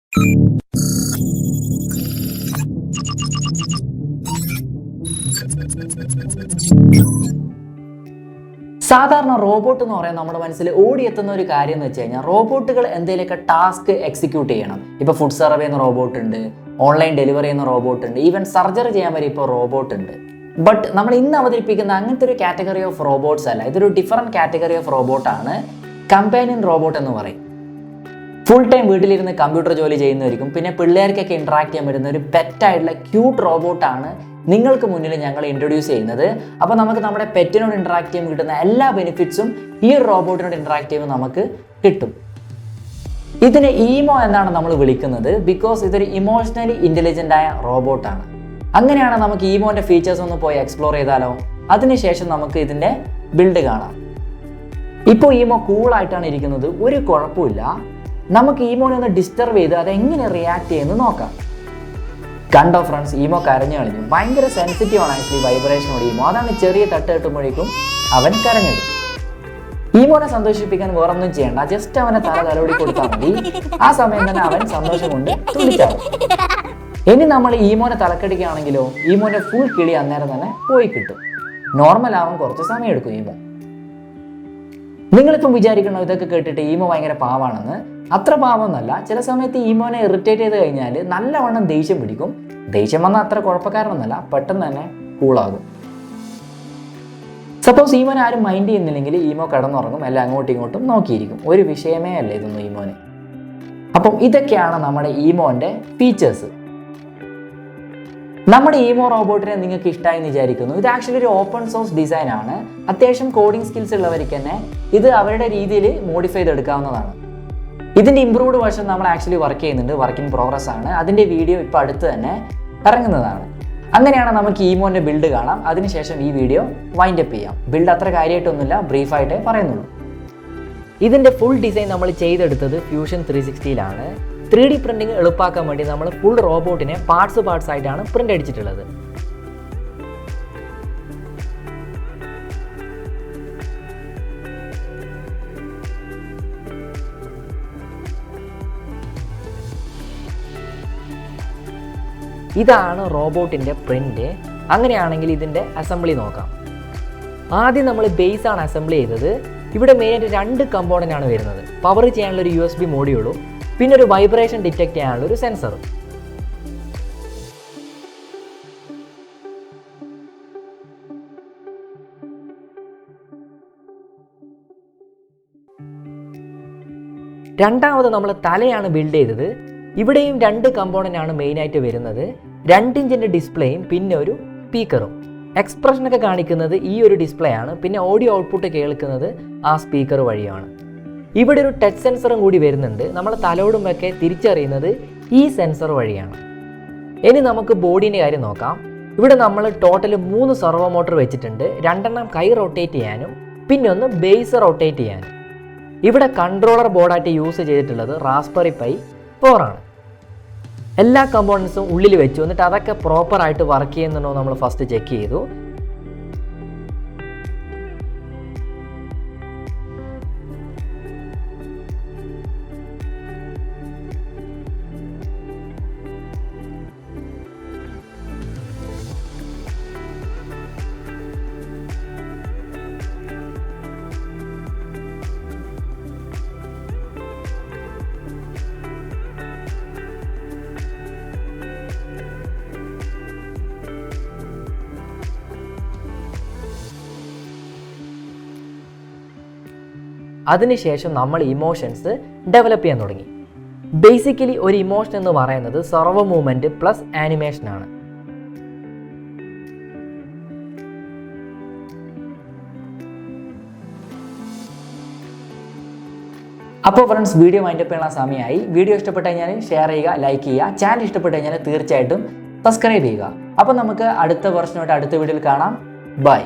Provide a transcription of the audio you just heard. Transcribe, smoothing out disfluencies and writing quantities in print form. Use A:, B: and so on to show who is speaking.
A: സാധാരണ റോബോട്ട് എന്ന് പറയാൻ നമ്മുടെ മനസ്സിൽ ഓടിയെത്തുന്ന ഒരു കാര്യം എന്ന് വെച്ച് കഴിഞ്ഞാൽ റോബോട്ടുകൾ എന്തെങ്കിലുമൊക്കെ ടാസ്ക് എക്സിക്യൂട്ട് ചെയ്യണം. ഇപ്പോൾ ഫുഡ് സർവ് ചെയ്യുന്ന റോബോട്ട് ഉണ്ട്, ഓൺലൈൻ ഡെലിവറി ചെയ്യുന്ന റോബോട്ട് ഉണ്ട്, ഈവൻ സർജറി ചെയ്യാൻ വരെ ഇപ്പോൾ റോബോട്ട് ഉണ്ട്. ബട്ട് നമ്മൾ ഇന്ന് അവതരിപ്പിക്കുന്ന അങ്ങനത്തെ ഒരു കാറ്റഗറി ഓഫ് റോബോട്ട്സ് അല്ല, ഇതൊരു ഡിഫറെൻറ്റ് കാറ്റഗറി ഓഫ് റോബോട്ടാണ്. കമ്പാനിയൻ റോബോട്ട് എന്ന് പറയും. ഫുൾ ടൈം വീട്ടിലിരുന്ന് കമ്പ്യൂട്ടർ ജോലി ചെയ്യുന്നവർക്കും പിന്നെ പിള്ളേർക്കൊക്കെ ഇൻട്രാക്ട് ചെയ്യാൻ പറ്റുന്ന ഒരു പെറ്റായിട്ടുള്ള ക്യൂട്ട് റോബോട്ടാണ് നിങ്ങൾക്ക് മുന്നിൽ ഞങ്ങൾ ഇൻട്രൊഡ്യൂസ് ചെയ്യുന്നത്. അപ്പോൾ നമുക്ക് നമ്മുടെ പെറ്റിനോട് ഇൻട്രാക്ട് ചെയ്യുമ്പോൾ കിട്ടുന്ന എല്ലാ ബെനിഫിറ്റ്സും ഈ ഒരു റോബോട്ടിനോട് ഇൻട്രാക്ട് ചെയ്യുമ്പോൾ നമുക്ക് കിട്ടും. ഇതിനെ ഈമോ എന്നാണ് നമ്മൾ വിളിക്കുന്നത്, ബിക്കോസ് ഇതൊരു ഇമോഷണലി ഇൻ്റലിജൻ്റ് ആയ റോബോട്ടാണ്. അങ്ങനെയാണ് നമുക്ക് ഈമോൻ്റെ ഫീച്ചേഴ്സ് ഒന്ന് പോയി എക്സ്പ്ലോർ ചെയ്താലോ? അതിനുശേഷം നമുക്ക് ഇതിൻ്റെ ബിൽഡ് കാണാം. ഇപ്പോൾ ഈമോ കൂളായിട്ടാണ് ഇരിക്കുന്നത്, ഒരു കുഴപ്പമില്ല. നമുക്ക് ഈമോനെ ഒന്ന് ഡിസ്റ്റർബ് ചെയ്ത് അതെങ്ങനെ റിയാക്ട് ചെയ്യുന്നത് നോക്കാം. കണ്ടോ ഫ്രണ്ട്സ്, ഈമോ കരഞ്ഞു കളഞ്ഞു. ഭയങ്കര സെൻസിറ്റീവ് ആണ് ആക്ച്വലി വൈബ്രേഷനോട് ഈമോ. അതാണ് ചെറിയ തട്ട് കിട്ടുമ്പോഴേക്കും അവൻ കരഞ്ഞത്. ഈമോനെ സന്തോഷിപ്പിക്കാൻ വേറൊന്നും ചെയ്യണ്ട, ജസ്റ്റ് അവനെ തലോടി കൊടുത്താൽ മതി. ആ സമയം തന്നെ അവൻ സന്തോഷം കൊണ്ട് തുള്ളിച്ചാവും. ഇനി നമ്മൾ ഈമോനെ തലക്കടിക്കുകയാണെങ്കിലോ ഈമോന്റെ ഫുൾ കിളി അന്നേരം തന്നെ പോയി കിട്ടും. നോർമൽ ആവാൻ കുറച്ച് സമയം എടുക്കും ഈമോ. നിങ്ങളിപ്പം വിചാരിക്കണോ ഇതൊക്കെ കേട്ടിട്ട് ഈമോ ഭയങ്കര പാവാണെന്ന്? അത്ര പാവമൊന്നുമല്ല. ചില സമയത്ത് ഈമോനെ ഇറിറ്റേറ്റ് ചെയ്ത് കഴിഞ്ഞാൽ നല്ലവണ്ണം ദേഷ്യം പിടിക്കും. ദേഷ്യം വന്നാൽ അത്ര കുഴപ്പക്കാരനൊന്നുമല്ല, പെട്ടെന്ന് തന്നെ കൂളാകും. സപ്പോസ് ഈമോനെ ആരും മൈൻഡ് ചെയ്യുന്നില്ലെങ്കിൽ ഈമോ കിടന്നുറങ്ങും, എല്ലാം അങ്ങോട്ടും ഇങ്ങോട്ടും നോക്കിയിരിക്കും. ഒരു വിഷയമേ അല്ല ഇതൊന്നും ഈമോന്. അപ്പം ഇതൊക്കെയാണ് നമ്മുടെ ഈമോന്റെ ഫീച്ചേഴ്സ്. നമ്മുടെ ഈമോ റോബോട്ടിനെ നിങ്ങൾക്ക് ഇഷ്ടമായി എന്ന് വിചാരിക്കുന്നു. ഇത് ആക്ച്വലി ഒരു ഓപ്പൺ സോഴ്സ് ഡിസൈൻ ആണ്. അത്യാവശ്യം കോഡിംഗ് സ്കിൽസ് ഉള്ളവർക്ക് തന്നെ ഇത് അവരുടെ രീതിയിൽ മോഡിഫൈ ചെയ്തെടുക്കാവുന്നതാണ്. ഇതിൻ്റെ ഇംപ്രൂവ്ഡ് വേർഷൻ നമ്മൾ ആക്ച്വലി വർക്ക് ചെയ്യുന്നുണ്ട്, വർക്ക് ഇൻ പ്രോഗ്രസ് ആണ്. അതിൻ്റെ വീഡിയോ ഇപ്പോൾ അടുത്ത് തന്നെ ഇറങ്ങുന്നതാണ്. അങ്ങനെയാണ് നമുക്ക് ഈമോൻ്റെ ബിൽഡ് കാണാം. അതിനുശേഷം ഈ വീഡിയോ വൈൻഡ് അപ്പ് ചെയ്യാം. ബിൽഡ് അത്ര കാര്യമായിട്ടൊന്നുമില്ല, ബ്രീഫായിട്ടേ പറയുന്നുള്ളൂ. ഇതിൻ്റെ ഫുൾ ഡിസൈൻ നമ്മൾ ചെയ്തെടുത്തത് ഫ്യൂഷൻ 360യിലാണ്. 3D പ്രിന്റിങ് എളുപ്പമാക്കാൻ വേണ്ടി നമ്മൾ ഫുൾ റോബോട്ടിനെ പാർട്സ് ആയിട്ടാണ് പ്രിന്റ് അടിച്ചിട്ടുള്ളത്. ഇതാണ് റോബോട്ടിൻ്റെ പ്രിന്റ്. അങ്ങനെയാണെങ്കിൽ ഇതിൻ്റെ അസംബ്ലി നോക്കാം. ആദ്യം നമ്മൾ ബേസ് ആണ് അസംബിൾ ചെയ്തത്. ഇവിടെ മെയിനായിട്ട് 2 കമ്പോണൻ്റ് ആണ് വരുന്നത്. പവർ ചെയ്യാനുള്ള ഒരു USB മോഡ്യൂളും പിന്നെ ഒരു വൈബ്രേഷൻ ഡിറ്റക്ട് ചെയ്യാനുള്ള ഒരു സെൻസറും. രണ്ടാമത് നമ്മൾ തലയാണ് ബിൽഡ് ചെയ്തത്. ഇവിടെയും 2 കമ്പോണൻ്റ് ആണ് മെയിനായിട്ട് വരുന്നത്. 2 ഇഞ്ചിൻ്റെ ഡിസ്പ്ലേയും പിന്നെ ഒരു സ്പീക്കറും. എക്സ്പ്രഷനൊക്കെ കാണിക്കുന്നത് ഈ ഒരു ഡിസ്പ്ലേ ആണ്. പിന്നെ ഓഡിയോ ഔട്ട്പുട്ട് കേൾക്കുന്നത് ആ സ്പീക്കർ വഴിയാണ്. ഇവിടെ ഒരു ടച്ച് സെൻസറും കൂടി വരുന്നുണ്ട്. നമ്മൾ തലോടുമൊക്കെ തിരിച്ചറിയുന്നത് ഈ സെൻസർ വഴിയാണ്. ഇനി നമുക്ക് ബോഡീൻ്റെ കാര്യം നോക്കാം. ഇവിടെ നമ്മൾ ടോട്ടൽ 3 സർവോ മോട്ടർ വെച്ചിട്ടുണ്ട്. 2 കൈ റൊട്ടേറ്റ് ചെയ്യാനും പിന്നെ 1 ബേസ് റൊട്ടേറ്റ് ചെയ്യാനും. ഇവിടെ കൺട്രോളർ ബോർഡായിട്ട് യൂസ് ചെയ്തിട്ടുള്ളത് റാസ്ബെറി പൈ 4 ആണ്. എല്ലാ കമ്പോണൻസും ഉള്ളിൽ വെച്ചു. എന്നിട്ട് അതൊക്കെ പ്രോപ്പറായിട്ട് വർക്ക് ചെയ്യുന്നുണ്ടോ നമ്മൾ ഫസ്റ്റ് ചെക്ക് ചെയ്തു. അതിനുശേഷം നമ്മൾ ഇമോഷൻസ് ഡെവലപ്പ് ചെയ്യാൻ തുടങ്ങി. ബേസിക്കലി ഒരു ഇമോഷൻ എന്ന് പറയുന്നത് സർവോ മൂവ്മെൻറ്റ് പ്ലസ് ആനിമേഷനാണ്. അപ്പോൾ ഫ്രണ്ട്സ്, വീഡിയോ വൈൻഡപ്പ് ചെയ്യാൻ സമയമായി. വീഡിയോ ഇഷ്ടപ്പെട്ട് കഴിഞ്ഞാൽ ഷെയർ ചെയ്യുക, ലൈക്ക് ചെയ്യുക. ചാനൽ ഇഷ്ടപ്പെട്ട് കഴിഞ്ഞാൽ തീർച്ചയായിട്ടും സബ്സ്ക്രൈബ് ചെയ്യുക. അപ്പോൾ നമുക്ക് അടുത്ത വെർഷനായിട്ട് അടുത്ത വീഡിയോയിൽ കാണാം. ബൈ.